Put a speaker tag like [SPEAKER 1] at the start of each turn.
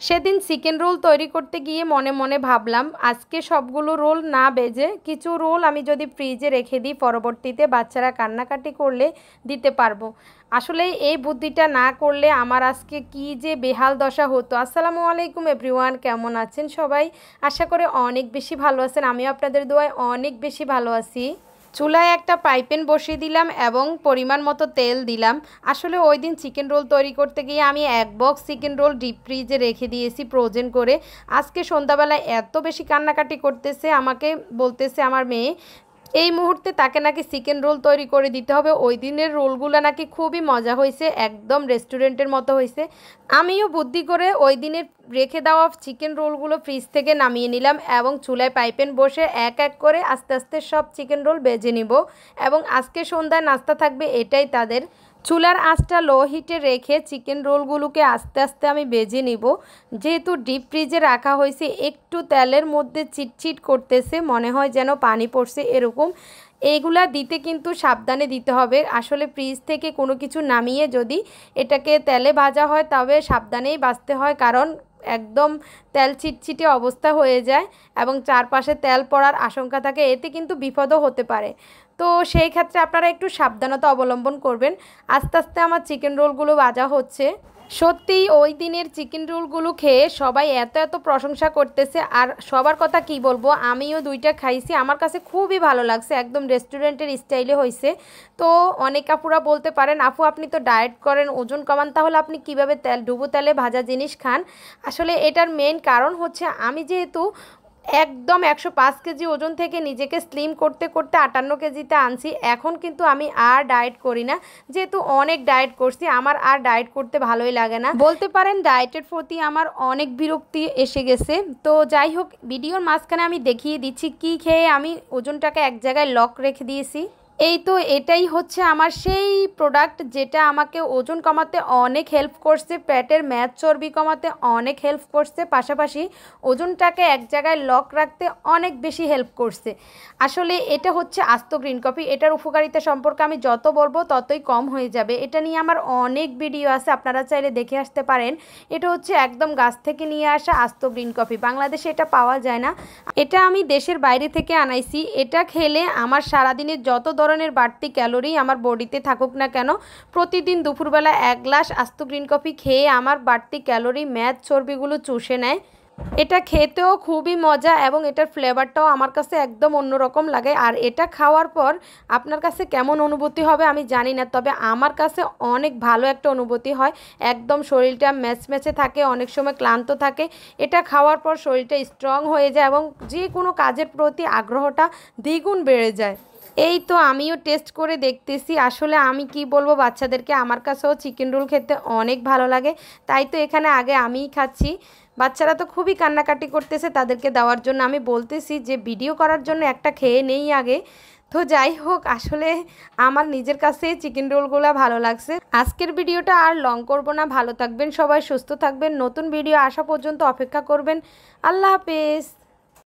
[SPEAKER 1] সেদিন chicken roll তৈরি করতে গিয়ে মনে মনে ভাবলাম আজকে সবগুলো রোল না ভেজে কিছু রোল আমি যদি ফ্রিজে রেখে দিই, পরবর্তীতে বাচ্চারা কান্নাকাটি করলে দিতে পারবো। আসলে এই বুদ্ধিটা না করলে আমার আজকে কি যে বেহাল দশা হতো। আসসালামু আলাইকুম এভরিওয়ান, কেমন আছেন সবাই? আশা করি অনেক বেশি ভালো আছেন। আমিও আপনাদের দোয়ায় অনেক বেশি ভালো আছি। চুলায় একটা পাইপেন বসিয়ে দিলাম এবং পরিমাণ মতো তেল দিলাম। আসলে ওই দিন চিকেন রোল তৈরি করতে গিয়ে আমি এক বক্স চিকেন রোল ডিপ ফ্রিজে রেখে দিয়েছি ফ্রোজেন করে। আজকে সন্ধ্যাবেলায় এত বেশি কান্নাকাটি করতেছে, আমাকে বলতেছে আমার মেয়ে এই মুহূর্তে তাকে নাকি চিকেন রোল তৈরি করে দিতে হবে। ওই দিনের রোলগুলো নাকি খুবই মজা হয়েছে, একদম রেস্টুরেন্টের মতো হয়েছে। আমিও বুদ্ধি করে ওই দিনের রেখে দেওয়া চিকেন রোলগুলো ফ্রিজ থেকে নামিয়ে নিলাম এবং চুলায় পাইপেন বসে এক এক করে আস্তে আস্তে সব চিকেন রোল ভেজে নিব। এবং আজকে সন্ধ্যায় নাস্তা থাকবে এটাই তাদের। চুলার আঁচটা লো হিটে রেখে চিকেন রোলগুলোকে আস্তে আস্তে আমি ভেজে নিব। যেহেতু ডিপ ফ্রিজে রাখা হয়েছে, একটু তেলের মধ্যে চিটচিট করতেছে, মনে হয় যেন পানি পড়ছে এরকম। এইগুলা দিতে কিন্তু সাবধানে দিতে হবে। আসলে ফ্রিজ থেকে কোনো কিছু নামিয়ে যদি এটাকে তেলে ভাজা হয় তবে সাবধানেই ভাজতে হয়, কারণ একদম তেল চিটচিটে অবস্থা হয়ে যায় এবং চারপাশে তেল পড়ার আশঙ্কা থাকে, এতে কিন্তু বিপদও হতে পারে। তো সেই ক্ষেত্রে আপনারা একটু সাবধানতা অবলম্বন করবেন। আস্তে আস্তে আমার চিকেন রোলগুলো ভাজা হচ্ছে। সত্যিই ওই দিনের চিকেন রোলগুলো খেয়ে সবাই এত এত প্রশংসা করতেছে, আর সবার কথা কি বলবো, আমিও দুইটা খাইছি, আমার কাছে খুবই ভালো লাগছে, একদম রেস্টুরেন্টের স্টাইলে হয়েছে। তো অনেক আপুরা বলতে পারেন আপু আপনি তো ডায়েট করেন, ওজন কমান, তাহলে আপনি কিভাবে ডুবো তেলে ভাজা জিনিস খান? আসলে এটার মেন কারণ হচ্ছে আমি যেহেতু একদম 105 কেজি ওজন থেকে নিজেকে স্লিম করতে করতে 58 কেজিতে আনছি, এখন কিন্তু আমি আর ডায়েট করি না। যেহেতু অনেক ডায়েট করছি, আমার আর ডায়েট করতে ভালোই লাগে না, বলতে পারেন ডায়েটের প্রতি আমার অনেক বিরক্তি এসে গেছে। তো যাই হোক, ভিডিওর মাঝখানে আমি দেখিয়ে দিচ্ছি কি খেয়ে আমি ওজনটাকে এক জায়গায় লক রেখে দিয়েছি। এই তো এটাই হচ্ছে আমার সেই প্রোডাক্ট যেটা আমাকে ওজন কমাতে অনেক হেল্প করছে, পেটের মেদ চর্বি কমাতে অনেক হেল্প করছে, পাশাপাশি ওজনটাকে এক জায়গায় লক রাখতে অনেক বেশি হেল্প করছে। আসলে এটা হচ্ছে আস্ত গ্রিন কফি। এটার উপকারিতা সম্পর্কে আমি যত বলবো ততই কম হয়ে যাবে। এটা নিয়ে আমার অনেক ভিডিও আছে, আপনারা চাইলে দেখে আসতে পারেন। এটা হচ্ছে একদম গাছ থেকে নিয়ে আসা আস্ত গ্রিন কফি, বাংলাদেশে এটা পাওয়া যায় না। এটা আমি দেশের বাইরে থেকে আনাইছি। এটা খেলে আমার সারাদিনের যত ধরনের বাড়তি ক্যালোরি আমার বডিতে থাকুক না কেন, প্রতিদিন দুপুরবেলা এক গ্লাস আস্ত গ্রিন কফি খেয়ে আমার বাড়তি ক্যালোরি মেদ চর্বিগুলো চুষে নেয়। এটা খেতেও খুবই মজা এবং এটার ফ্লেভারটাও আমার কাছে একদম অন্যরকম লাগে। আর এটা খাওয়ার পর আপনার কাছে কেমন অনুভূতি হবে আমি জানি না, তবে আমার কাছে অনেক ভালো একটা অনুভূতি হয়। একদম শরীরটা ম্যাচম্যাচে থাকে, অনেক সময় ক্লান্ত থাকে, এটা খাওয়ার পর শরীরটা স্ট্রং হয়ে যায় এবং যে কোনো কাজের প্রতি আগ্রহটা দ্বিগুণ বেড়ে যায়। এই তো আমিও টেস্ট করে দেখতেছি। আসলে আমি কি বলবো বাচ্চাদেরকে, আমার কাছেও চিকেন রোল খেতে অনেক ভালো লাগে, তাই তো এখানে আগে আমিই খাচ্ছি। বাচ্চারা তো খুবই কান্নাকাটি করতেছে, তাদেরকে দেওয়ার জন্য আমি বলতেছি যে ভিডিও করার জন্য একটা খেয়ে নেই আগে। তো যাই হোক, আসলে আমার নিজের কাছে চিকেন রোলগুলো ভালো লাগছে। আজকের ভিডিওটা আর লং করব না, ভালো থাকবেন সবাই, সুস্থ থাকবেন, নতুন ভিডিও আসা পর্যন্ত অপেক্ষা করবেন। আল্লাহ হাফেজ।